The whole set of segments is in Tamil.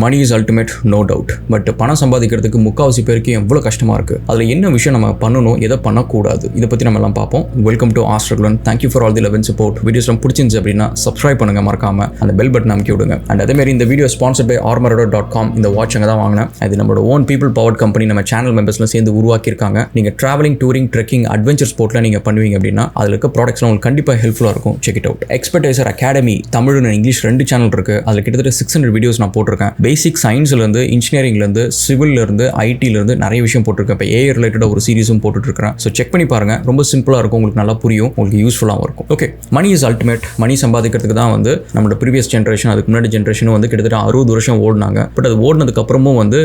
Money is ultimate, no doubt. But பணம் சம்பாதிக்கிறதுக்கு முக்கால்வாசி பேருக்கு எவ்வளோ கஷ்டமாக இருக்குது, அதில் என்ன விஷயம் நம்ம பண்ணணும், எதை பண்ணக்கூடாது, இதை பற்றி நம்ம எல்லாம் பார்ப்போம். வெல்கம் டு ஆஸ்ட்ரகுலன். Thank you for all the love and support. Videos பிடிச்சிருந்துச்சு அப்படின்னா சப்ஸ்கிரைப் பண்ணுங்க, மறக்காம அந்த பெல் பட்டன் அமைக்கி விடுங்க. அண்ட் அதேமாதிரி இந்த வீடியோ ஸ்பான்சர்ட் பை armoredor.com. இந்த வாட்ச் அங்கே தான் வாங்கினேன். அது நம்மளோட ஓன் பீப்புள் பவர்ட் கம்பெனி, நம்ம சேனல் மெம்பர்ஸ்லாம் சேர்ந்து உருவாக்கியிருக்காங்க. நீங்கள் ட்ராவலிங், டூரிங், ட்ரெக்கிங், அட்வென்ச்சர் ஸ்போர்ட்லாம் நீங்கள் பண்ணுவீங்க அப்படின்னா அதில் இருக்க ப்ராடக்ட்ஸ்லாம் உங்களுக்கு கண்டிப்பாக ஹெல்ப்ஃபுல்லாக இருக்கும். Check it out. Expertiser academy Tamil and English 2 channel இருக்குது. அதில் கிட்டத்தட்ட 600 வீடியோஸ் நான் போட்டிருக்கேன். பேசிக் சயின்ஸ்லேருந்து, இன்ஜினியரிங்லேருந்து, சிவில்லேருந்து, ஐடிலேருந்து நிறைய விஷயம் போட்டிருக்கேன். இப்போ ஏஐ ரிலேட்டடாக ஒரு சீரிஸும் போட்டுட்ருக்கேன். ஸோ செக் பண்ணி பாருங்கள். ரொம்ப சிம்பிளாக இருக்கும், உங்களுக்கு நல்லா புரியும், உங்களுக்கு யூஸ்ஃபுல்லாகவும் இருக்கும். Okay, money is ultimate. Money சம்பாதிக்கிறதுக்கு தான் வந்து நம்மளோட ப்ரீவியஸ் ஜென்ரேஷன், அதுக்கு முன்னாடி ஜென்ரேஷனும் வந்து கிட்டத்தட்ட 60 வருஷம் ஓடினாங்க. பட் அது ஓடினதுக்கப்புறமும் வந்து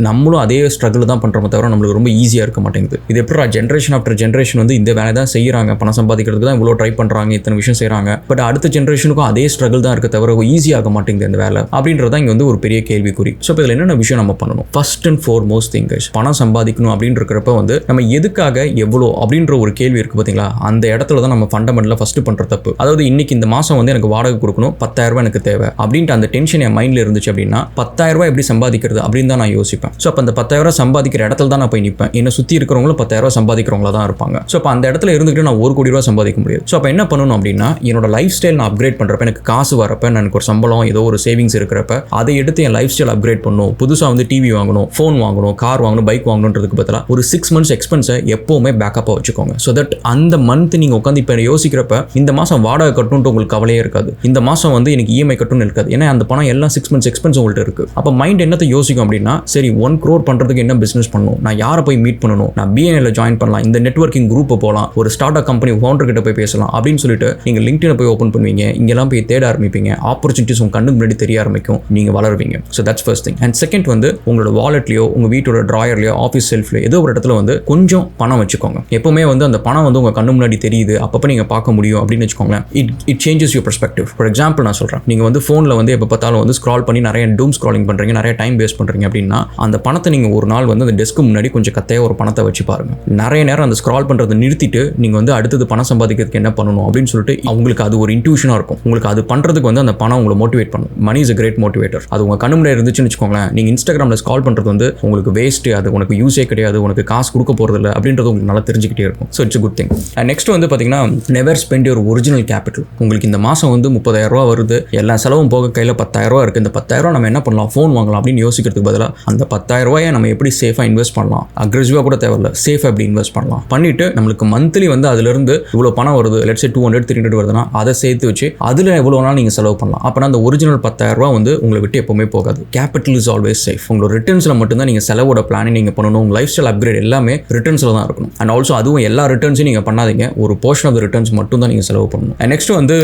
நம்மளும் அதே ஸ்ட்ரகிள் தான் பண்ணுறோமே தவிர நம்மளுக்கு ரொம்ப ஈஸியாக இருக்க மாட்டேங்குது. இது எப்படி ஜென்ரேஷன் ஆஃப்டர் ஜென்ரேஷன் வந்து இந்த வேலை தான் செய்கிறாங்க, பணம் சம்பாதிக்கிறதுக்கு தான் இவ்வளோ ட்ரை பண்ணுறாங்க, இத்தனை விஷயம் செய்கிறாங்க. பட் அடுத்த ஜென்ரேஷனுக்கும் அதே ஸ்ட்ரகிள் தான் இருக்க தவிர ஈஸியாக மாட்டேங்குது இந்த வேலை அப்படின்றத இங்கே வந்து ஒரு பெரிய கேள்விக்குறி. ஸோ இப்போ இதில் என்னென்ன விஷயம் நம்ம பண்ணணும்? ஃபர்ஸ்ட் அண்ட் ஃபார்மோஸ்ட் திங், பணம் சம்பாதிக்கணும் அப்படின்னு இருக்கிறப்ப வந்து நம்ம எதுக்காக எவ்வளோ அப்படின்ற ஒரு கேள்வி இருக்குது பார்த்தீங்களா? அந்த இடத்துல தான் நம்ம ஃபண்டமெண்டலாக ஃபர்ஸ்ட் பண்ணுற தப்பு. அதாவது இன்னைக்கு இந்த மாதம் வந்து எனக்கு வாடகை கொடுக்கணும், 10,000 ரூபாய் எனக்கு தேவை அப்படின்ட்டு அந்த டென்ஷன் என் மைண்டில் இருந்துச்சு அப்படின்னா 10,000 ரூபாய் எப்படி சம்பாதிக்கிறது அப்படின்னு தான் நான் யோசிப்பேன். ஸோ அப்போ அந்த 10,000 ரூபாய் சம்பாதிக்கிற இடத்துல தான் நான் போய் நிற்பேன். என்னை சுற்றி இருக்கிறவங்களும் 10,000 ரூபாய் சம்பாதிக்கிறவங்களா தான் இருப்பாங்க. ஸோ அப்போ அந்த இடத்துல இருந்துட்டு நான் 1 கோடி ரூபாய் சம்பாதிக்க முடியாது. ஸோ அப்போ என்ன பண்ணணும் அப்படின்னா, என்னோட லைஃப் ஸ்டைல் நான் அப்கிரேட் பண்ணுறப்ப, எனக்கு காசு வரப்ப, எனக்கு ஒரு சம்பளம், ஏதோ ஒரு சேவிங்ஸ் இருக்கிறப்ப அதை எடுத்து என் லைஃப் ஸ்டைல் அப்கிரேட் பண்ணணும். புதுசாக வந்து டிவி வாங்கணும், ஃபோன் வாங்கணும், கார் வாங்கணும், பைக் வாங்கணுன்றதுக்கு பதிலாக ஒரு 6 மந்த்ஸ் எக்ஸ்பென்ஸை எப்போவுமே பேக்கப்பாக வச்சுக்கோங்க. ஸோ தட் அந்த மந்த் நீங்கள் உட்காந்து இப்போ யோசிக்கிறப்ப இந்த மாதம் வாடகை கட்டணுன்ட்டு உங்களுக்கு கவலையே இருக்காது. இந்த மாதம் வந்து எனக்கு இஎம்ஐ கட்டணும்னு இருக்காது. ஏன்னா அந்த பணம் எல்லாம் 6 மந்த்ஸ் எக்ஸ்பென்ஸ் உங்கள்கிட்ட இருக்குது. அப்போ மைண்ட் என்னத்தை யோசிக்கும் அப்படின்னா, சரி 1 crore பண்ணுறதுக்கு என்ன பிஸ்னஸ் பண்ணணும், நான் யாரை போய் மீட் பண்ணணும், நான் பிஎன்எல்ல ஜாயின் பண்ணலாம், இந்த நெட்வொர்க்கிங் குரூப்பை போகலாம், ஒரு ஸ்டார்ட் அப் கம்பெனி ஃபவுண்டர் கிட்ட போய் பேசலாம் அப்படின்னு சொல்லிட்டு நீங்கள் லிங்க்டினை போய் ஓப்பன் பண்ணுவீங்க. இங்கெல்லாம் போய் தேட ஆரம்பிப்பீங்க. ஆப்பர்ச்சுனிட்டிஸ் உங்கள் கண்ணுக்கு முன்னாடி தெரிய ஆரம்பிக்கும். நீங்கள் வளருவீங்க. So that's first thing. And second வந்து உங்களோட வாலெட்லையோ, உங்கள் வீட்டோட ட்ராயர்லையோ, ஆஃபீஸ் செல்ஃப்லையோ ஏதோ ஒரு இடத்துல வந்து கொஞ்சம் பணம் வச்சுக்கோங்க. எப்பவுமே வந்து அந்த பணம் வந்து உங்கள் கண்ணு முன்னாடி தெரியுது, அப்பப்போ நீங்கள் பார்க்க முடியும் அப்படின்னு வச்சுக்கோங்களேன். It changes your perspective. For example நான் சொல்கிறேன், நீங்கள் வந்து ஃபோனில் வந்து எப்போ பார்த்தாலும் வந்து ஸ்க்ரால் பண்ணி நிறைய டூம் ஸ்க்ராலிங் பண்ணுறீங்க, நிறைய டைம் வேஸ்ட் பண்ணுறீங்க அப்படின்னா அந்த பணத்தை நீங்கள் ஒரு நாள் வந்து அந்த டெஸ்க்கு முன்னாடி கொஞ்சம் கத்தையாக ஒரு பணத்தை வச்சு பாருங்க. நிறைய நேரம் அந்த ஸ்க்ரால் பண்ணுறதை நிறுத்திட்டு நீங்கள் வந்து அடுத்தது பணம் சம்பாதிக்கிறதுக்கு என்ன பண்ணணும் அப்படின்னு சொல்லிட்டு அவங்களுக்கு அது ஒரு இன்ட்யூஷனாக இருக்கும். உங்களுக்கு அது பண்ணுறதுக்கு வந்து அந்த பணம் உங்களை மோட்டிவேட் பண்ணும். Money is a great motivator. அது உங்கள் கண்ணு முன்னாடி இருந்துச்சுன்னு வச்சுக்கோங்களேன், நீங்கள் இன்ஸ்டாகிராமில் ஸ்க்ரால் பண்ணுறது வந்து உங்களுக்கு வேஸ்ட்டு, அது உனக்கு யூஸே கிடையாது, உனக்கு காசு கொடுக்க போகிறதில்ல அப்படின்றது உங்களுக்கு நல்லா தெரிஞ்சுக்கிட்டே இருக்கும். So it's a good thing. Next வந்து பார்த்தீங்கன்னா, never spend your original capital. உங்களுக்கு இந்த மாதம் வந்து 30,000 ரூபா வருது, எல்லா செலவும் போக கையில் 10,000 ரூபா இருக்குது. இந்த 10,000 ரூபா நம்ம என்ன பண்ணலாம், ஃபோன் வாங்கலாம் அப்படின்னு யோசிக்கிறதுக்கு பதிலாக அந்த 10,000 ரூபாயை நம்ம எப்படி சேஃபாக இன்வெஸ்ட் பண்ணலாம், அக்ரெசிவாக கூட தேவையில்ல, சேஃபாக எப்படி இன்வெஸ்ட் பண்ணலாம் பண்ணிட்டு நம்மளுக்கு மந்த்லி வந்து அதுலேருந்து இவ்வளோ பணம் வருது, லெட்ஸ் சே 200 300 வருதுன்னா அதை சேர்த்து வச்சு அதில் எவ்வளோ நாள் நீங்கள் செலவு பண்ணலாம். அப்போனா அந்த ஒரிஜினல் 10,000 ரூபா வந்து உங்களை விட்டு எப்பவுமே போகாது. Capital is always safe. உங்களோட ரிட்டர்ன்ஸில் மட்டும்தான் நீங்கள் செலவோட பிளானிங் நீங்கள் பண்ணணும். உங்கள் லைஃப் ஸ்டைல் அப்கிரேட் எல்லாமே ரிட்டர்ன்ஸில் தான் இருக்கணும். அண்ட் ஆல்சோ அதுவும் எல்லா ரிட்டர்ன்ஸையும் நீங்கள் பண்ணாதீங்க, ஒரு போர்ஷன் ஆஃப் த ரிட்டர்ன்ஸ் மட்டும் தான் நீங்கள் செலவு பண்ணணும். அண்ட் நெக்ஸ்ட் வந்து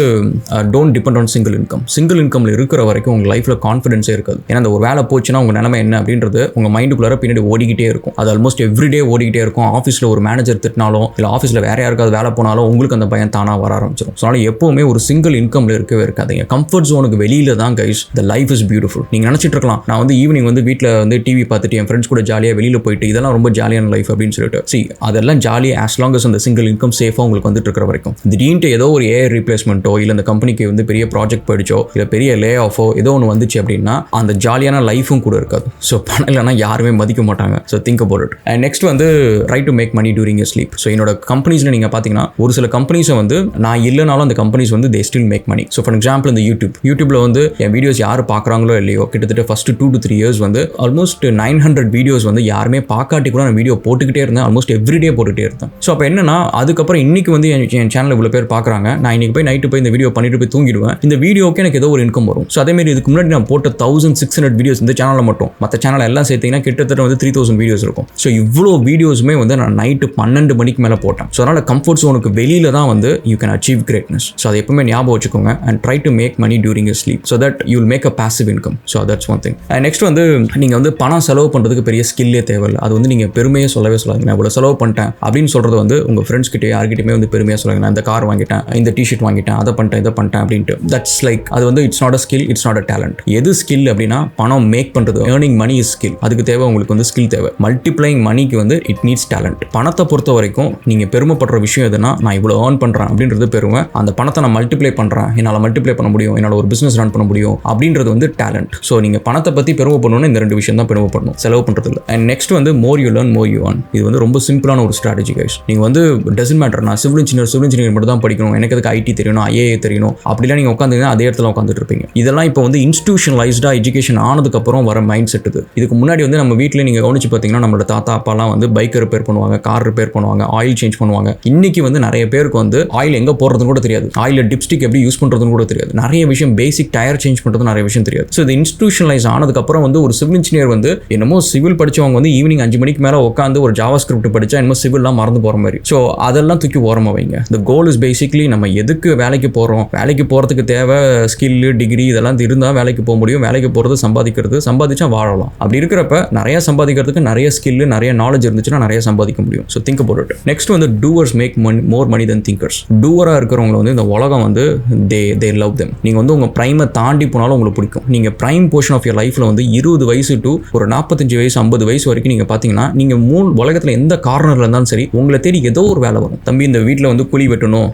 don't depend on single income. Single இன்கம்ல இருக்கிற வரைக்கும் உங்கள் லைஃப்பில் கான்ஃபிடன்ஸே இருக்காது. ஏன்னா அந்த ஒரு வேலை போச்சுன்னா உங்கள் நிலைமை என்ன அப்படின்றது உங்கள் மைண்டுக்குள்ளார பின்னாடி ஓடிக்கிட்டே இருக்கும். அது ஆல்மோஸ்ட் எவ்ரிடே ஓடிக்கிட்டே இருக்கும். ஆஃபீஸில் ஒரு மேனேஜர் திட்டினாலும் இல்லை ஆஃபீஸில் வேற யாருக்காவது வேலை போனாலும் உங்களுக்கு அந்த பயம் தானாக வர ஆரம்பிச்சிடும். ஸோ அதனால் எப்போவுமே ஒரு சிங்கிள் இன்கம்ல இருக்கவே இருக்காதீங்க. கம்ஃபர்ட் ஜோனுக்கு வெளியில தான் guys the life is beautiful. நீங்கள் நினச்சிட்டு இருக்கலாம், நான் வந்து ஈவினிங் வந்து வீட்டில் வந்து டிவி பார்த்துட்டு என் ஃப்ரெண்ட்ஸ் கூட ஜாலியாக வெளியில் போயிட்டு இதெல்லாம் ரொம்ப ஜாலியான லைஃப் அப்படின்னு சொல்லிட்டு அதெல்லாம் ஜாலியாக ஆஸ் லாங் அஸ் அந்த சிங்கிள் இன்கம் சேஃபாக உங்களுக்கு வந்துட்டு இருக்கிற வரைக்கும். திடீர்னு ஏதோ ஒரு ஏஐ ரீப்ளேஸ்மெண்ட்டோ இல்லை அந்த கம்பெனிக்கு வந்து பெரிய ப்ராஜெக்ட் போயிடுச்சோ இல்லை பெரிய லே ஆஃபோ ஏதோ ஒன்று வந்துச்சு அப்படின்னா அந்த ஜாலியான லைஃபும் கூட இருக்காது. ஸோ பணம் இல்லைனா யாருமே மதிக்க மாட்டாங்க. So think about it. And next வந்து try to make money during your sleep. So என்னோட கம்பெனிஸில் நீங்கள் பார்த்தீங்கன்னா ஒரு சில கம்பெனிஸை வந்து நான் இல்லைனாலும் அந்த கம்பெனிஸ் வந்து they still make money. So for example இந்த யூடியூப்ல வந்து என் வீடியோஸ் யார் பார்க்குறாங்களோ இல்லையோ கிட்டத்தட்ட ஃபர்ஸ்ட் 2 to 3 years வந்து ஆல்மோஸ்ட் 900 வீடியோஸ் வந்து யாருமே பார்க்காட்டி கூட நான் வீடியோ போட்டுக்கிட்டே இருந்தேன். ஆல்மோஸ்ட் எவ்ரிடே போட்டுகிட்டே இருந்தேன். ஸோ அப்போ என்னன்னா அதுக்கப்புறம் இன்னைக்கு வந்து என் சேனல் இவ்வளோ பேர் பார்க்குறாங்க, நான் இன்னைக்கு போய் நைட்டு போய் இந்த வீடியோ பண்ணிட்டு போய் தூங்கிடுவேன், இந்த வீடியோக்கு எனக்கு ஏதோ ஒரு இன்கம் வரும். ஸோ அதேமாதிரி இதுக்கு முன்னாடி நான் போட்ட 1600 வீடியோஸ் இந்த சேனலில் மட்டும், மற்ற சேனல் எல்லாம் சேர்த்தீங்கன்னா கிட்டத்தட்ட வந்து 3000 வீடியோஸ் இருக்கும். ஸோ இவ்வளோ வீடியோஸுமே வந்து நான் நைட்டு 12 மணிக்கு மேலே போட்டேன். ஸோ அதனால் கம்ஃபர்ட் ஜோனுக்கு வெளியில தான் வந்து you can achieve greatness. So அதை எப்பவுமே ஞாபகம் வச்சுக்கோங்க. And try to make money during your sleep so that you will make a passive income. So that's one thing. And next வந்து நீங்கள் வந்து பணம் செலவு பண்ணுறதுக்கு பெரிய ஸ்கில்லே தேவையில்லை. அது வந்து நீங்கள் பெருமையாக சொல்லவே சொல்லாதீங்க. நான் இவ்வளோ செலவு பண்ணிட்டேன் அப்படின்னு சொல்கிறது வந்து உங்கள் ஃப்ரெண்ட்ஸ் கிட்டே யார்கிட்டயுமே வந்து பெருமையாக சொல்லுங்க. நான் இந்த கார் வாங்கிட்டேன், இந்த டிஷர்ட் வாங்கிட்டேன், அதை பண்ணிட்டேன், இதை பண்ணிட்டேன் அப்படின்ட்டு. தட்ஸ் லைக் அது வந்து it's not a skill, it's not a talent. எது ஸ்கில் அப்படின்னா பணம் மேக் பண்ணுறது, ஏர்னிங் மணி இஸ் ஸ்கில். அதுக்கு தேவை உங்களுக்கு வந்து ஸ்கில் தேவை. மல்டிப்ளைங் மணிக்கு வந்து இட் நீட்ஸ் டேலண்ட். பணத்தை பொறுத்த வரைக்கும் நீங்கள் பெருமைப்படுற விஷயம் எதுனா, நான் இவ்வளோ ஏர்ன் பண்ணுறேன் அப்படின்றது பெருமை. அந்த பணத்தை நான் மல்டிப்ளை பண்ணுறேன், என்னால் மல்டிப்ளை பண்ண முடியும், என்னால் ஒரு பிஸ்னஸ் ரன் பண்ண முடியும் அப்படின்றது வந்து டேலண்ட். ஸோ நீங்கள் பணத்தை பற்றி பெருமைப்படணும்னா இந்த 2 விஷயம் தான் பெருமைப்படணும், செலவு பண்ணுறதுல. அண்ட் நெக்ஸ்ட் வந்து more you learn more you earn. இது வந்து ரொம்ப சிம்பிளான ஒரு ஸ்ட்ராட்டஜி கைஸ். நீங்கள் வந்து டசன்ட் மேட்டர் நான் சிவில் இன்ஜினியர் மட்டும் தான் படிக்கணும், எனக்கு அதுக்கு ஐடி தெரியணும், ஐஏஏ தெரியணும், அப்படிலாம் நீங்கள் உட்காந்துங்கன்னா அதே இடத்துல உட்காந்துட்டு இருப்பீங்க. இதெல்லாம் இப்போ வந்து இன்ஸ்டிடியூஷனலைஸ்டாக எஜுகேஷன் ஆனதுக்கப்புறம் வர மைண்ட் செட் இது. இதுக்கு முன்னாடி வந்து நம்ம வீட்டில் நீங்கள் கவனிச்சு பார்த்தீங்கன்னா நம்மளோட தாத்தா அப்பாலாம் வந்து பைக் ரிப்பேர் பண்ணுவாங்க, கார் ரிப்பேர் பண்ணுவாங்க, ஆயில் சேஞ்ச் பண்ணுவாங்க. இன்னைக்கு வந்து நிறைய பேருக்கு வந்து ஆயில் எங்கே போடுறதுன்னு கூட தெரியாது, ஆயில் டிப்ஸ்டிக் எப்படி யூஸ் பண்ணுறதுன்னு கூட தெரியாது, நிறைய விஷயம் பேசிக் டயர் சேஞ்ச் பண்ணுறது நிறைய விஷயம் தெரியாது. ஸோ இது இன்ஸ்டிடியூஷனலைஸ் ஆனதுக்கப்புறம் வந்து ஒரு சிவில் இன்ஜினியர் வந்து என்னமோ சிவில் படிச்சவங்க வந்து ஈவினிங் 5 மணிக்கு மேலே உட்காந்து ஒரு ஜாவா ஸ்கிரிப்ட் படிச்சா என்னமோ சிவில்லாம் மறந்து போகிற மாதிரி. ஸோ அதெல்லாம் தூக்கி ஓரமாக வைங்க. இந்த கோல் இஸ் பேசிக்லி நம்ம எதுக்கு வேலைக்கு போகிறோம், வேலைக்கு போகிறதுக்கு தேவை ஸ்கில்லு, டிகிரி இதெல்லாம் இருந்தால் வேலைக்கு போக முடியும். வேலைக்கு போகிறது சம்பாதிக்கிறது, சம்பாதிச்சா வாழலாம். அப்படி இருக்கிறப்ப நிறைய சம்பாதிக்கிறதுக்கு நிறைய ஸ்கில்லு, நிறைய நாலேஜ் இருந்துச்சுன்னா நிறைய சம்பாதிக்க முடியும். So think about it. Next வந்து டூவர்ஸ் மேக் மோர் மணி தென் திங்கர்ஸ். டூவராக இருக்கிறவங்க வந்து இந்த உலகம் வந்து தே லவ் தெம். நீங்கள் வந்து உங்கள் ப்ரைமை தாண்டி போனாலும் உங்களுக்கு பிடிக்கும். நீங்கள் ப்ரைம் போர்ஷன் ஆஃப் யர் லைஃப்பில் வந்து 20 வயசு டு ஒரு 45 வயசு 50 வயசு வரைக்கும் நீங்கள் பார்த்தீங்கன்னா நீங்கள் உலகத்தில் எந்த கார்னரில் இருந்தாலும் சரி உங்களை தேடி ஏதோ ஒரு வேலை வரும். தம்பி இந்த வீட்டில் வந்து குழி வெட்டணும்,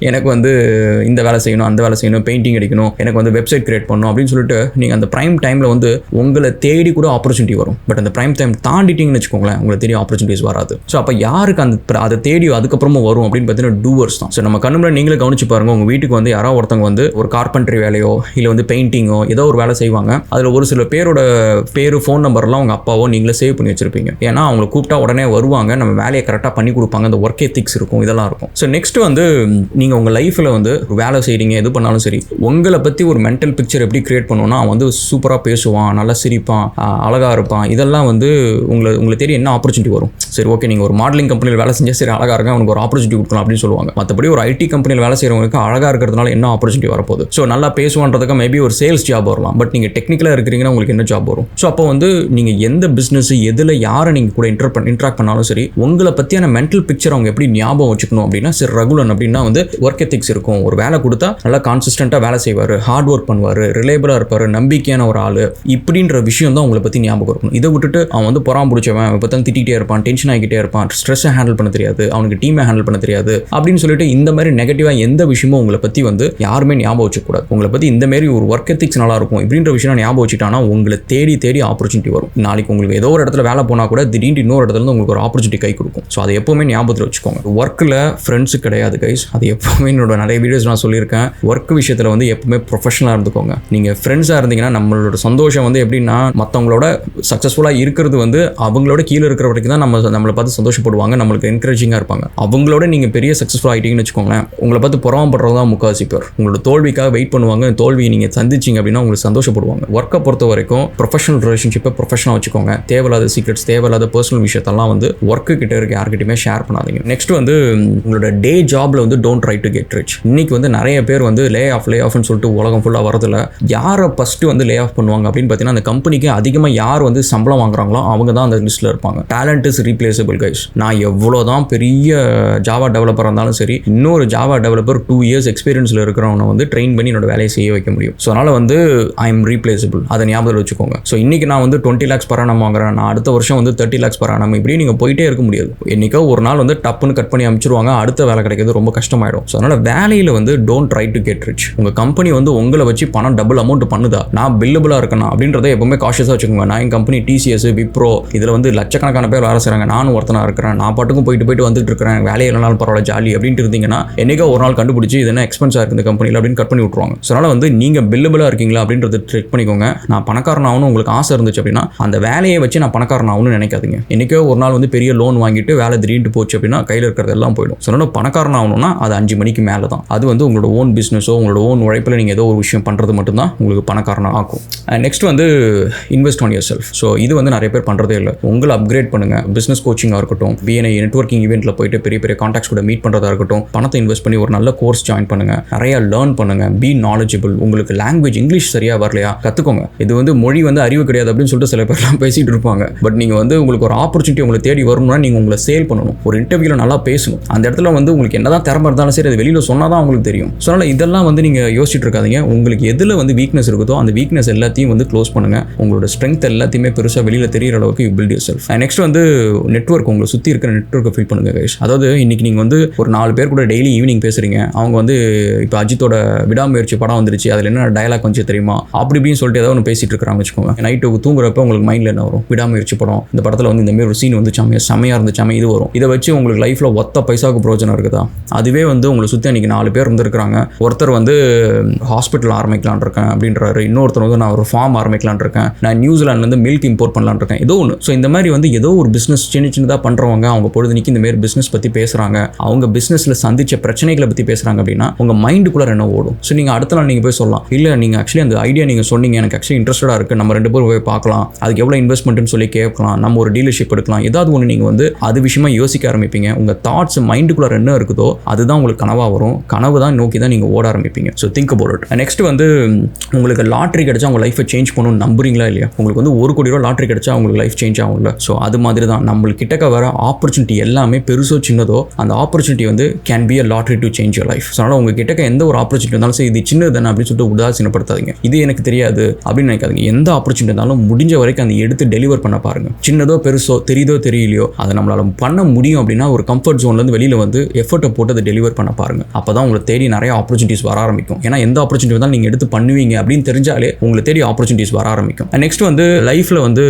எனக்கு வந்து இந்த வேலை செய்யணும், அந்த வேலை செய்யணும், பெயிண்டிங் அடிக்கணும், எனக்கு வந்து வெப்சைட் கிரியேட் பண்ணணும் அப்படின்னு சொல்லிட்டு நீங்கள் அந்த ப்ரைம் டைமில் வந்து உங்களை தேடி கூட ஆப்பர்ச்சுனிட்டி வரும். பட் அந்த ப்ரைம் டைம் தாண்டிட்டீங்கன்னு வச்சுக்கோங்களேன், உங்களை தேடி ஆப்பர்ச்சுனிட்டிஸ் வராது. ஸோ அப்போ யாருக்கு அதை தேடி அதுக்கப்புறமா வரும் அப்படின்னு பார்த்தீங்கன்னா டூவர்ஸ் தான். ஸோ நம்ம கண்ணுல நீங்களே கவனிச்சு பாருங்க, உங்கள் வீட்டுக்கு வந்து யாராவது ஒருத்தவங்க வந்து ஒரு கார்பென்ட்ரி வேலையோ இல்லை வந்து பெயிண்டிங்கோ ஏதோ ஒரு வேலை செய்வாங்க. அதில் ஒரு சில பேரோட பேர், ஃபோன் நம்பர்லாம் உங்கள் அப்பாவோ நீங்களே சேவ் பண்ணி வச்சிருப்பீங்க. ஏன்னா அவங்களை கூப்பிட்டா உடனே வருவாங்க, நம்ம வேலையை கரெக்டாக பண்ணி கொடுப்பாங்க, அந்த ஒர்க் எத்திக்ஸ் இருக்கும், இதெல்லாம் இருக்கும். ஸோ நெக்ஸ்ட் வந்து நீங்கள் உங்கள் லைஃப்பில் வந்து வேலை செய்கிறீங்க, எது பண்ணாலும் சரி உங்களை பற்றி ஒரு மென்டல் பிக்சர் எப்படி கிரியேட் பண்ணுவோம்னா, அவன் வந்து சூப்பராக பேசுவான், நல்லா சிரிப்பான், அழகாக இருப்பான், இதெல்லாம் வந்து உங்களை தேடி என்ன ஆப்பர்ச்சுனிட்டி வரும். சரி ஓகே, நீங்கள் ஒரு மாடலிங் கம்பெனியில் வேலை செஞ்சால் சரி அழகாக இருக்க அவனுக்கு ஒரு ஆப்பர்ச்சுனிட்டி கொடுக்கலாம் அப்படின்னு சொல்லுவாங்க. மற்றபடி ஒரு ஐடி கம்பெனியில் வேலை செய்கிறவங்களுக்கு அழகாக இருக்கிறதுனால என்ன ஆப்பர்ச்சுனிட்டி வரப்போகுது. ஸோ நல்லா பேசுவான்றதுக்கு மேபி ஒரு சேல்ஸ் ஜாப் வரலாம். பட் நீங்கள் டெக்னிக்கலாக இருக்கிறீங்கன்னா உங்களுக்கு என்ன ஜாப் வரும். ஸோ அப்போ வந்து நீங்கள் எந்த பிஸ்னஸ் எதில் யாரை நீங்கள் கூட இன்ட்ராக்ட் பண்ணாலும் சரி உங்களை பற்றியான மென்டல் பிக்சர் அவங்க எப்படி ஞாபகம் வச்சுக்கணும் அப்படின்னா, சரி ரகுலன் அப்படின்னா வந்து ஒர்க் எத்திக்ஸ் இருக்கும், ஒரு வேலை கொடுத்தா நல்லா கான்சிஸ்டண்ட்டாக வேலை செய்வார், ஹார்ட் ஒர்க் பண்ணுவார், ரிலேபிளாக இருப்பார், நம்பிக்கையான ஒரு ஆள், இப்படின்ற விஷயம் தான் உங்களை பற்றி ஞாபகம் இருக்கணும். இதை விட்டுட்டு அவன் வந்து பொறாம பிடிச்சவன், இப்போ தான் திட்டிகிட்டே இருப்பான், டென்ஷன் ஆகிக்கிட்டே இருப்பான், ஸ்ட்ரெஸ்ஸை ஹேண்டில் பண்ண தெரியாது, அவனுக்கு டீமை ஹேண்டில் பண்ண தெரியாது அப்படின்னு சொல்லிட்டு இந்த மாதிரி நெகட்டிவாக எந்த விஷயமும் உங்களை பற்றி வந்து யாருமே ஞாபகம் வச்சுக்கூடாது. உங்களை பற்றி இந்த மாதிரி ஒரு ஒர்க் எத்திக்ஸ் நல்லா இருக்கும் இப்படின்ற விஷயம் ஞாபகம் வச்சுட்டானா உங்களை தேடி ஆப்பர்ச்சுனிட்டி வரும். நாளைக்கு உங்களுக்கு ஏதோ ஒரு இடத்துல வேலை போனால் கூட திடீர்னு இன்னொரு இடத்துல இருந்து உங்களுக்கு ஒரு ஆப்பர்ச்சுனிட்டி கை கொடுக்கும். ஸோ அதை எப்பவுமே ஞாபகத்தில் வச்சுக்கோங்க. ஒர்க்கில் ஃப்ரெண்ட்ஸு கிடையாது கைஸ். அது எப்பவுமே என்னோட நிறைய வீடியோஸ் நான் சொல்லியிருக்கேன். ஒர்க் விஷயத்தில் வந்து எப்பவுமே ப்ரொஃபஷனலாக இருந்துக்கோங்க. நீங்கள் ஃப்ரெண்ட்ஸாக இருந்தீங்கன்னா நம்மளோட சந்தோஷம் வந்து எப்படின்னா மற்றவங்களோட சக்ஸஸ்ஃபுல்லாக இருக்கிறது வந்து அவங்களோட கீழே இருக்கிற வரைக்கும் தான் நம்மளை பார்த்து சந்தோஷப்படுவாங்க, நம்மளுக்கு என்கரேஜிங்காக இருப்பாங்க. அவங்களோட நீங்கள் பெரிய சக்ஸஸ்ஃபுல் ஆகிட்டீங்கன்னு வச்சுக்கோங்களேன், உங்களை பார்த்து புறம்படுறது தான் முக்கால்வாசி பேர். உங்களோட தோல்விக்காக வெயிட் பண்ணுவாங்க, தோல்வியை நீங்கள் சந்திச்சிங்க அப்படின்னா உங்களுக்கு சந்தோஷப்படுவாங்க. ஒர்க்கை பொறுத்த வரைக்கும் ப்ரொஃபஷனல் ரிலேஷன்ஷிப்பை ப்ரொஃபஷனலாக வச்சுக்கோங்க. தேவையில்லாத சீக்ரெட்ஸ், தேவையில்லாத பர்சனல் விஷயத்தெல்லாம் வந்து ஒர்க்கு கிட்ட இருக்க யார்கிட்டயுமே ஷேர் பண்ணாதீங்க. நெக்ஸ்ட் வந்து உங்களோட டே ஜாப்ல வந்து don't try to get rich. இன்னைக்கு வந்து நிறைய பேர் வந்து லே ஆஃப்னு சொல்லிட்டு உலகம் ஃபுல்லாக வரதில்ல. யாரை ஃபர்ஸ்ட் வந்து லே ஆஃப் பண்ணுவாங்க அப்படின்னு பார்த்தீங்கன்னா அந்த கம்பெனிக்கு அதிகமாக யார் வந்து சம்பளம் வாங்குறாங்களோ அவங்க தான் அந்த லிஸ்ட்டில் இருப்பாங்க. Talent is replaceable guys. நான் எவ்வளோ தான் பெரிய ஜாவா டெவலப்பர் இருந்தாலும் சரி இன்னொரு ஜாவா டெவலப்பர் 2 years எக்ஸ்பீரியன்ஸில் இருக்கிறவனை வந்து ட்ரெயின் பண்ணி என்னோட வேலையை செய்ய வைக்க முடியும். ஸோ அதனால் வந்து ஐ எம் ரீப்ளேசபிள், அதை ஞாபகத்தில் வச்சுக்கோங்க. ஸோ இன்னைக்கு நான் வந்து 20 lakhs per annum வாங்குறேன், நான் அடுத்த வருஷம் வந்து 30 lakhs per annum, இப்படி நீங்கள் போயிட்டே இருக்க முடியாது. என்னைக்கோ ஒரு நாள் வந்து டப்புன்னு கட் பண்ணி அமைச்சிருவாங்க, அடுத்த வேலை கிடைக்கிறது ரொம்ப கஷ்டமாயிடும். ஸோ அதனால் வேலையில் வந்து don't try to get rich. உங்கள் கம்பெனி வந்து உங்களை வச்சு பணம் டபுள் அமௌண்ட் பண்ணுதா, நான் பில்லபிளாக இருக்கேன் அப்படின்றத எப்பவுமே காஷியஸாக வச்சுக்கோங்க. நான் என் கம்பெனி டிசிஎஸ், விப்ரோ இதில் வந்து லட்சக்கணக்கான பேர் வேலை செய்கிறாங்க, நானும் ஒருத்தனாக இருக்கிறேன், நான் பாட்டுக்கும் போயிட்டு வந்துட்டு இருக்கிறேன், வேலையை இல்லைனாலும் பரவாயில்ல ஜாலி அப்படின்ட்டு இருந்தீங்கன்னா என்னைக்கோ ஒரு நாள் கண்டுபிடிச்சி இது என்ன எக்ஸ்பென்ஸாக இருக்குது இந்த கம்பெனியில் அப்படின்னு கட் பண்ணி விட்ருவாங்க. ஸோ அதனால் வந்து நீங்கள் பில்லபிளாக இருக்கீங்களா அப்படின்றத செக் பண்ணிக்கோங்க. நான் பணக்காரன் ஆகணும் உங்களுக்கு ஆசை இருந்துச்சு அப்படின்னா அந்த வேலையை வச்சு நான் பணக்காரன் ஆகணும்னு நினைக்காதீங்க. என்னைக்கோ ஒரு நாள் வந்து பெரிய லோன் வாங்கிட்டு வேலை திடீர்னு போச்சு அப்படின்னா கையில் இருக்கிறது எல்லாம் போயிடும். ஸோ அதனால் பணக்காரன் ஆகணும்னா அது 5 மணிக்கு மேலே தான். அது வந்து உங்களோட ஓன் பிஸ்னஸோ உங்களோட ஓன் உழைப்பில் நீங்கள் ஏதோ ஒரு விஷயம் பண்ணுறது மட்டும்தான் உங்களுக்கு பணக்காரனாக ஆக்கும். நெக்ஸ்ட் வந்து invest on your self. So இது வந்து நிறைய பேர் பண்ணுறதே இல்லை. உங்களை அப்கிரேட் பண்ணுங்கள். பிஸ்னஸ் கோச்சிங்காக இருக்கட்டும், பிஎன்ஐ நெட்வொர்க்கிங் ஈவெண்ட்டில் போயிட்டு பெரிய கான்டாக்ட்ஸ் கூட மீட் பண்ணுறதா இருக்கட்டும், பணத்தை இன்வெஸ்ட் பண்ணி ஒரு நல்ல கோர்ஸ் ஜாயின் பண்ணுங்கள், நிறைய லேர்ன் பண்ணுங்கள், பி நாலேஜபிள். உங்களுக்கு லாங்குவேஜ் இங்கிலீஷ் சரியாக வரலையா கற்றுக்கோங்க. இது வந்து மொழி வந்து அறிவு கிடையாது அப்படின்னு சொல்லிட்டு சில பேர்லாம் பேசிகிட்டு இருப்பாங்க. பட் நீங்கள் வந்து உங்களுக்கு ஒரு ஆப்பர்ச்சுனிட்டி உங்களை தேடி வரணும்னா நீங்கள் உங்களை சேல் பண்ணணும். ஒரு இன்டர்வியூவில் நல்லா பேசணும். அந்த இடத்துல வந்து உங்களுக்கு என்னதான் திறமை இருந்தாலும் சரி அது வெளியில் சொன்னால் தான் உங்களுக்கு தெரியும். ஸோ அதனால் இதெல்லாம் வந்து நீங்கள் யோசிச்சுட்டு இருக்காதீங்க. உங்களுக்கு எதில் வந்து வீக்னஸ் இருக்குதோ அந்த வீக்னஸ் எல்லாத்தையும் வந்து க்ளோஸ் பண்ணுங்கள். உங்களோட ஸ்ட்ரென்த் எல்லாத்தையுமே பெருசாக வெளியில் தெரியிற அளவுக்கு you build yourself. Next வந்து நெட்வொர்க், உங்களை சுற்றி இருக்கிற நெட்வொர்க்கை ஃபில் பண்ணுங்க கைஸ். அதாவது இன்னைக்கு நீங்கள் வந்து ஒரு 4 பேர் கூட டெய்லி ஈவினிங் பேசுகிறீங்க. அவங்க வந்து இப்போ அஜித்தோட விடாமுயற்சி படம் வந்துருச்சு, அதில் என்ன டயலாக் வந்து தெரியுமா, அப்படி இப்படின்னு சொல்லிட்டு ஏதாவது ஒன்று பேசிட்டு இருக்காங்க வச்சுக்கோங்க. நைட்டு தூங்குறப்ப உங்களுக்கு மைண்டில் என்ன வரும், விடாமுயற்சி படம், இந்த படத்தில் வந்து இந்த மாதிரி ஒரு சீன் வந்து செமையாக இருந்துச்சாமே இது வரும். இதை வச்சு உங்களுக்கு லைஃப்பில் ஒத்த பைசாவுக்கு பிரோஜனம் இருக்குதா? அதுவே வந்து உங்களை சுற்றி அன்றைக்கி 4 பேர் இருந்திருக்கிறாங்க. ஒருத்தர் வந்து ஹாஸ்பிட்டல் ஆரம்பிக்கலான் இருக்கேன் அப்படின்றாரு, இன்னொருத்தர் வந்து நான் ஒரு ஃபார்ம் ஆரம்பிக்கலான் இருக்கேன், நான் நியூசிலாண்ட்லேருந்து மில்க் இம்போர்ட் பண்ணலான் இருக்கேன், ஏதோ ஒன்று. ஸோ இந்த மாதிரி வந்து ஏதோ ஒரு பிஸ்னஸ் சின்னதாக பண்ணுறவங்க அவங்க பொழுதுனிக்கு இந்த மாதிரி பிஸ்னஸ் பற்றி பேசுகிறாங்க, அவங்க பிஸ்னஸில் சந்திச்ச பிரச்சனைகளை பற்றி பேசுகிறாங்க அப்படின்னா உங்கள் மைண்டுக்குள்ளே என்ன ஓடும்? ஸோ நீங்கள் அடுத்த நாள் நீங்கள் போய் சொல்லலாம், இல்லை நீங்கள் ஆக்சுவலி அந்த ஐடியா நீங்கள் சொன்னீங்க, எனக்கு ஆக்சுவலி இன்ட்ரெஸ்டாக இருக்குது, நம்ம 2 பேரும் போய் பார்க்கலாம், அதுக்கு எவ்வளோ இன்வெஸ்ட்மெண்ட்னு சொல்லி கேட்கலாம், நம்ம ஒரு டீலர்ஷிப் எடுக்கலாம், ஏதாவது ஒன்று நீங்கள் வந்து அது விஷயமா யோசிக்க ஆரம்பிப்பீங்க. உங்கள் தாட்ஸ் மைண்டுக்குள்ளே என்ன இருக்குதோ அதுதான் உங்களுக்கு கனவாக வரும். கனவு தான் நோக்கி தான் நீங்கள் ஓட ஆரம்பிப்பீங்க. So think about it. Next வந்து உங்களுக்கு லாட்ரி கிடைச்சா உங்கள் லைஃபை சேஞ்ச் பண்ணணும்னு நம்புறீங்களா இல்லையா? உங்களுக்கு வந்து 1 கோடி ரூபா லாட்ரி கிடைச்சா உங்களுக்கு லைஃப் சேஞ்ச் ஆகும்ல. ஸோ அது மாதிரி தான் நம்மளுக்கு கிட்டக்க வர ஆப்பர்ச்சுனிட்டி எல்லாமே பெருசோ சின்னதோ அந்த ஆப்பர்ச்சுனிட்டி வந்து can be a lottery to change your life. So அதனால் உங்கள் கிட்டக்க எந்த ஒரு ஆப்பர்ச்சுனிட்டி இருந்தாலும் சரி, இது சின்னது தானே அப்படின்னு சொல்லிட்டு உதாசீனப்படுத்தாதீங்க, இது எனக்கு தெரியாது அப்படின்னு நினைக்காதீங்க. எந்த ஆப்பர்ச்சுனிட்டி இருந்தாலும் முடிஞ்ச வரைக்கும் அந்த எடுத்து டெலிவர் பண்ண பாருங்க. சின்னதோ பெருசோ, தெரியுதோ தெரியலையோ, அதை நம்மளால பண்ண முடியும் அப்படின்னா ஒரு கம்ஃபர்ட் ஜோன்லேருந்து வெளியில் வந்து எஃபர்ட்டை போட்டு அதை டெலிவர் பண்ண பாருங்க. அப்போ தான் உங்களை தேடி நிறைய ஆப்பர்ச்சுனிட்டிஸ் வர ஆரம்பிக்கும். ஏன்னா எந்த ஆப்பர்ச்சுனிட்டி வந்தாலும் நீங்கள் எடுத்து பண்ணுவீங்க அப்படின்னு தெரிஞ்சாலே உங்களை தேடி ஆப்பர்ச்சுனிட்டிஸ் வர ஆரம்பிக்கும். நெக்ஸ்ட் வந்து லைஃப்பில் வந்து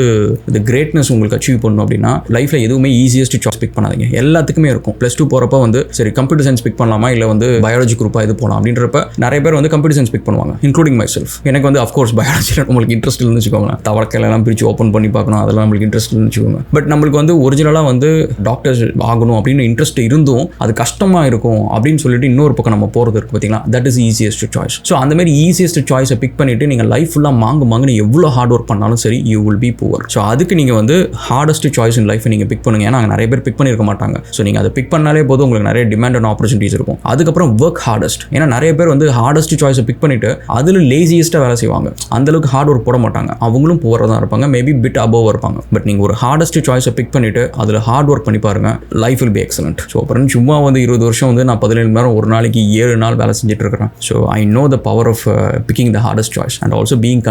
இந்த கிரேட்னஸ் உங்களுக்கு அச்சீவ் பண்ணணும் அப்படின்னா லைஃப்பில் எதுவுமே ஈஸியஸ்ட் சாய்ஸ் பிக் பண்ணாதீங்க. எல்லாத்துக்குமே இருக்கும். +2 போகிறப்ப வந்து சரி கம்ப்யூட்டர் சயின்ஸ் பிக் பண்ணலாமா இல்லை வந்து பயாலஜி குரூப்பாக இது போகலாம் அப்படின்றப்ப நிறைய பேர் வந்து கம்ப்யூட்டர் சயின்ஸ் பிக் பண்ணுவாங்க, இன்க்ளூடிங் மை செல்ஃப். எனக்கு வந்து அஃப்கோர்ஸ் பயாலஜியில் உங்களுக்கு இன்ட்ரெஸ்ட் இல்லைன்னு வச்சுக்கோங்க, தவறக்கையெல்லாம் பிரித்து ஓப்பன் பண்ணி பார்க்கணும், அதெல்லாம் நம்மளுக்கு இன்ட்ரெஸ்ட் இல்லைன்னு வச்சுக்கோங்க. பட் நம்மளுக்கு வந்து ஒரிஜினலாக வந்து டாக்டர்ஸ் ஆகணும் அப்படின்னு இன்ட்ரெஸ்ட் இருந்தும் அது கஷ்டமாக இருக்கும் அப்படின்னு சொல்லிட்டு இன்னொரு பக்கம் நம்ம போகிறது இருக்குது பார்த்தீங்களா, that is easiest choice. So அந்த மாதிரி ஈஸியஸ்ட் சாய்ஸை பிக் பண்ணிட்டு நீங்கள் லைஃப் ஃபுல்லாக மாங்குன்னு எவ்வளோ ஹார்ட் ஒர்க் பண்ணாலும் சரி you will be poor. So அதுக்கு நீங்கள் வந்து ஹார்டஸ்ட் சாய்ஸ் இன் லைஃப்பை நீங்கள் பிக் பண்ணுங்க. ஏன்னா நிறைய பேர் பிக் பண்ணியிருக்க மாட்டாங்க. ஸோ நீங்கள் அதை பிக் பண்ணாலே போதும், உங்களுக்கு நிறைய டிமாண்ட் அண்ட் ஆப்பர்ச்சுனிட்டிஸ் இருக்கும். அதுக்கப்புறம் ஒர்க் ஹார்டஸ்ட். ஏன்னா நிறைய பேர் வந்து ஹார்டஸ்ட் சாய்ஸை பிக் பண்ணிட்டு அதில் லேசியஸ்ட்டாக வேலை செய்வாங்க, அந்தளவுக்கு ஹார்ட் ஒர்க் போட மாட்டாங்க, அவங்களும் புவராக தான் இருப்பாங்க, மேபி பிட் அபோவ் இருப்பாங்க. பட் நீங்கள் ஒரு ஹார்டஸ்ட் சாய்ஸை பிக் பண்ணிட்டு அதில் ஹார்ட் ஒர்க் பண்ணி பாருங்க, life will be excellent. So அப்புறம் சும்மா வந்து 20 வருஷம் வந்து நான் 17 மணி நேரம் ஒரு நாளைக்கு 7 நாள் வேலை செஞ்சுட்டு இருக்கிறேன். So I know the power of picking the hardest choice and also being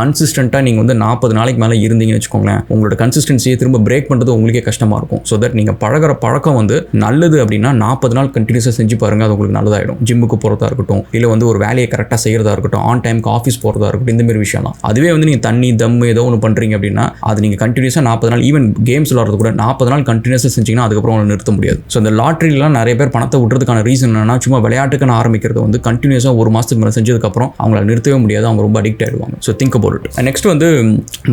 கன்சிஸ்டண்ட்டாக நீங்கள் வந்து 40 நாளைக்கு மேலே இருந்தீங்கன்னு வச்சுக்கோங்களேன், உங்களோட கன்சிஸ்டன்சியை திரும்ப பிரேக் பண்ணுறது உங்களுக்கே கஷ்டமாக இருக்கும். ஸோ தட் நீங்கள் பழகிற பழக்கம் வந்து நல்லது அப்படின்னா 40 நாள் கண்டினியூஸாக செஞ்சு பாருங்கள், அது உங்களுக்கு நல்லதாயிடும். ஜிம்முக்கு போகிறதா இருக்கட்டும், இல்லை வந்து ஒரு வேலையை கரெக்டாக செய்கிறதா இருக்கட்டும், ஆன் டைமுக்கு ஆஃபீஸ் போகிறதா இருக்கட்டும், இந்த மாதிரி விஷயம்லாம். அதுவே வந்து நீங்கள் தண்ணி தம் ஏதோ ஒன்று பண்ணுறீங்க அப்படின்னா அது நீங்கள் கண்டினியூஸாக 40 நாள், ஈவன் கேம்ஸ் விளாட்றது கூட 40 நாள் கண்டினியூஸாக செஞ்சிங்கன்னா அதுக்கப்புறம் ஒன்று நிறுத்த முடியாது. ஸோ இந்த லாட்ரிலாம் நிறைய பேர் பணத்தை விட்டுறதுக்கான ரீசன் என்னன்னா, சும்மா விளையாட்டுக்கான ஆரம்பிக்கிறது வந்து கண்டினியூஸாக 1 மாதத்துக்கு மேலே செஞ்சதுக்கப்புறம் அவங்களால நிறுத்தவே முடியாது, அவங்க ரொம்ப அடிக்ட் ஆகிடுவாங்க. So think about it. Next வந்து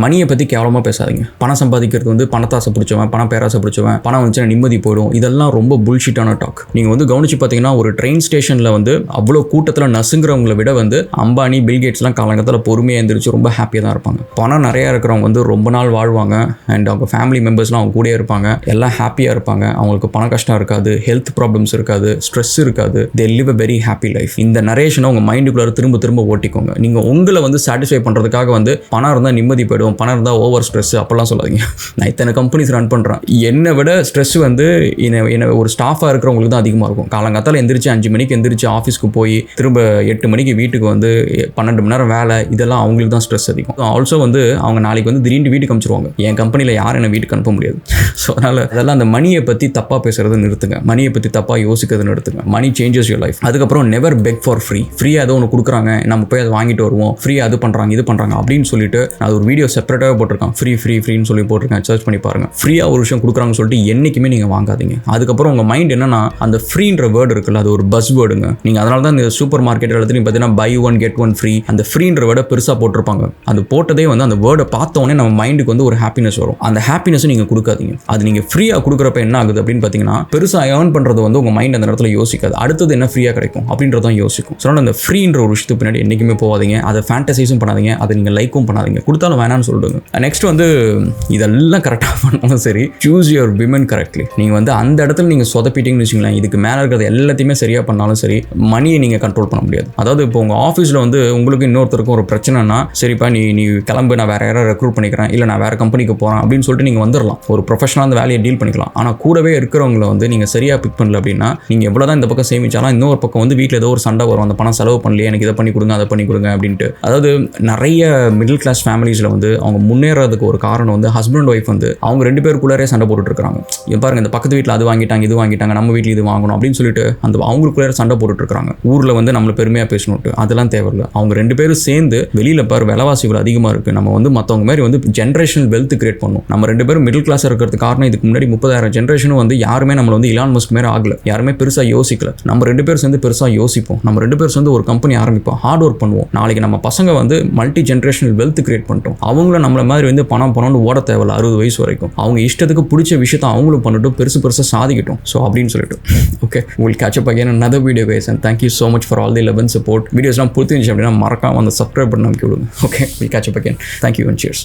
மணியை பற்றி கேவலமாக பேசாதீங்க. பணம் சம்பாதிக்கிறது வந்து பணத்தாசை பிடிச்சவன், பணம் பேராசை பிடிச்சவன், பணம் வந்துச்சுன்னா நிம்மதி போயிடும், இதெல்லாம் ரொம்ப புல்ஷிட்டான டாக். நீங்கள் வந்து கவனிச்சு பார்த்தீங்கன்னா ஒரு ட்ரெயின் ஸ்டேஷனில் வந்து அவ்வளோ கூட்டத்தில் நசுங்கிறவங்களை விட வந்து அம்பானி, பில்கேட்ஸ்லாம் காலங்கத்தில் பொறுமையாக எழுந்திரிச்சு ரொம்ப ஹாப்பியாக தான் இருப்பாங்க. பணம் நிறையா இருக்கிறவங்க வந்து ரொம்ப நாள் வாழ்வாங்க அண்ட் அவங்க ஃபேமிலி மெம்பர்ஸ்லாம் அவங்க கூட இருப்பாங்க, எல்லாம் ஹாப்பியாக இருப்பாங்க, அவங்களுக்கு பண கஷ்டம் இருக்காது, ஹெல்த் ப்ராப்ளம்ஸ் இருக்காது, ஸ்ட்ரெஸ் இருக்காது, they live a very happy life. இந்த நரேஷனை உங்கள் மைண்டுக்குள்ளே திரும்ப ஓட்டிக்கோங்க. நீங்கள் உங்களை வந்து சாட்டிஸ்ஃபை பண்ணுறதுக்காக வந்து பணம் இருந்தால் நிம்மதி போய்டும், பணம் இருந்தால் ஓவர் ஸ்ட்ரெஸ் அப்போல்லாம் சொல்லாதீங்க. நான் இத்தனை கம்பெனிஸ் ரன் பண்ணுறேன், என்னை விட ஸ்ட்ரெஸ் வந்து என்ன ஒரு ஸ்டாஃபாக இருக்கிறவங்களுக்கு தான் அதிகமாக இருக்கும். காலங்காத்தால் எந்திரிச்சு 5 மணிக்கு எந்திரிச்சு ஆஃபீஸ்க்கு போய் திரும்ப 8 மணிக்கு வீட்டுக்கு வந்து 12 மணி நேரம் வேலை, இதெல்லாம் அவங்களுக்கு தான் ஸ்ட்ரெஸ் அதிகம். ஆல்சோ வந்து அவங்க நாளைக்கு வந்து திடீர்னு வீட்டுக்கு அனுப்பிச்சிருவாங்க. என் கம்பெனியில் யாரும் என்னை வீட்டுக்கு அனுப்ப முடியாது. ஸோ அதனால் அதெல்லாம் அந்த மணியை பற்றி தப்பாக பேசுறது நிறுத்துங்க, மணியை பற்றி தப்பாக யோசிக்கிறது நிறுத்துங்க. மணி சேஞ்சஸ் யுவர் லைஃப். அதுக்கப்புறம் நெவர் பெக் ஃபார் ஃப்ரீயாக ஏதோ ஒன்று கொடுக்குறாங்க, நம்ம போய் அதை வாங்கிட்டு வருவோம், ஃப்ரீயாக அது பண்ணுறாங்க இது பண்ணுறாங்க அப்படின்னு சொல்லிட்டு நான் ஒரு வீடியோ செப்பரேட்டாக போட்டிருக்கேன், ஃப்ரீன்னு சொல்லி போட்டிருக்கேன், சர்ச் பண்ணி பாருங்கள். ஃப்ரீயாக ஒரு விஷயம் கொடுக்குறாங்கன்னு சொல்லிட்டு என்றைக்குமே நீங்கள் வாங்காதீங்க. அதுக்கப்புறம் உங்கள் மைண்ட் என்னன்னா அந்த ஃப்ரீன்ற வேர்டு இருக்குல்ல, அது ஒரு பஸ் வேர்டுங்க. நீங்கள் அதனால தான் இந்த சூப்பர் மார்க்கெட் எல்லாத்தையும் பார்த்தீங்கன்னா buy 1 get 1 free அந்த ஃப்ரீன்ற வேர்டை பெருசாக போட்டிருப்பாங்க. அது போட்டதே வந்து அந்த வேர்டை பார்த்தோன்னே நம்ம மைண்டுக்கு வந்து ஒரு ஹாப்பினஸ் வரும். அந்த ஹாப்பினஸும் நீங்கள் கொடுக்காதீங்க. அது நீங்கள் ஃப்ரீயாக கொடுக்குறப்ப என்ன ஆகுது அப்படின்னு பார்த்தீங்கன்னா, பெருசாக ஏர்ன் பண்ணுறது வந்து உங்கள் மைண்ட் அந்த இடத்துல யோசிக்காது, அடுத்தது என்ன ஃப்ரீயாக கிடைக்கும் அப்படின்றதான் யோசிக்கும். ஸோ அந்த ஃப்ரீன்ற ஒரு விஷயத்துக்கு பின்னாடி என்றைக்குமே போகாதீங்க, அதை ஃபேண்டசைஸும் பண்ணாதீங்க, அதை நீங்கள் லைக்கும் பண்ணாதீங்க, கொடுத்தாலும் வேணான்னு சொல்லிடுங்க. நெக்ஸ்ட் வந்து இதெல்லாம் கரெக்டாக பண்ணாலும் சரி, சூஸ் யுவர் விமன் கரெக்ட்லி. நீங்கள் வந்து அந்த இடத்துல நீங்கள் சொதப்பிட்டீங்கன்னு வச்சுங்களேன், இதுக்கு மேலே இருக்கிறது எல்லாத்தையுமே சரியாக பண்ணாலும் சரி மணியை நீங்கள் கண்ட்ரோல் பண்ண முடியாது. அதாவது இப்போ உங்கள் ஆஃபீஸில் வந்து உங்களுக்கு இன்னொருத்தருக்கும் ஒரு பிரச்சனைனா, சரிப்பா நீ கிளம்பு, நான் வேறு யாராவது ரெக்ரூட் பண்ணிக்கிறேன், இல்லை நான் வேறு கம்பெனிக்கு போகிறேன் அப்படின்னு சொல்லிட்டு நீங்கள் வந்துடலாம், ஒரு ப்ரொஃபஷனலாக அந்த வேலையை டீல் பண்ணிக்கலாம். ஆனால் கூடவே இருக்கிறவங்கள வந்து நீங்கள் சரியாக பிக் பண்ணல அப்படின்னா, நீங்கள் எவ்வளோ தான் இந்த பக்கம் சேமிச்சாலும் இன்னொரு பக்கம் வந்து வீட்டில் ஏதோ ஒரு சண்டை வரும், அந்த பணம் செலவு பண்ணலையே, எனக்கு இதை பண்ணி கொடுங்க அதை பண்ணி கொடுங்க அப்படின்ட்டு. அதாவது நிறைய மிடில் கிளாஸ் ஃபேமிலிஸில் வந்து அவங்க முன்னேறதுக்கு ஒரு காரணம் வந்து ஹஸ்பண்ட் ஒய்ஃப் வந்து அவங்க 2 பேருக்குள்ளே சண்டை போட்டுட்டு இருக்காங்க. பாருங்க, இந்த பக்கத்து வீட்டில் அது வாங்கிட்டாங்க இது வாங்கிட்டாங்க, நம்ம வீட்டில் இது வாங்கணும் அப்படின்னு சொல்லிட்டு அந்த அவங்களுக்குள்ளே சண்டை போட்டுட்டு இருக்காங்க. ஊரில் வந்து நம்மளை பெருமையாக பேசணுட்டு அதெல்லாம் தேவையில்லை. அவங்க 2 பேரும் சேர்ந்து வெளியில் பாரு விலைவாசி இவ்வளோ அதிகமாக இருக்குது, நம்ம வந்து மற்றவங்க மாதிரி வந்து ஜென்ரேஷனல் வெல்த் கிரியேட் பண்ணணும். நம்ம 2 பேரும் மிடில் கிளாஸ் இருக்கிறதுக்கு காரணம் இதுக்கு முன்னாடி 30,000 ஜென்ரேஷனும் வந்து யாருமே நம்மளை வந்து இலான் மஸ்க் மாதிரி ஆகல, யாருமே பெருசாக யோசிக்கல. நம்ம 2 பேரும் சேர்ந்து பெருசாக யோசிப்போம், நம்ம 2 பேரும் சேர்ந்து ஒரு கம்பெனி ஆரம்பிப்போம், ஹார்ட் ஒர்க் பண்ணுவோம். நாளைக்கு நம்ம பசங்க வந்து மல்டி ஜென்ரேஷனல் வெல்த் கிரியேட் பண்ணிட்டோம். அவங்களும் நம்மள மாதிரி வந்து பணம்னு ஓட தேவையில்ல 60 வயசு வரைக்கும். அவங்க இஷ்டத்துக்கு பிடிச்ச விஷயத்த அவங்களும் பண்ணிட்டும், பெருசாக சாதிக்கட்டும். ஸோ அப்படின்னு சொல்லிட்டு okay, we'll catch up again in another video guys, and thank you so much for all the love and support. வீடியோஸ்லாம் பிடிச்சிருந்துச்சு அப்படின்னா மறக்காம அந்த சப்ஸ்கிரைப் பண்ண அமைக்க விடுங்க. Okay, we'll catch up again. Thank you and cheers.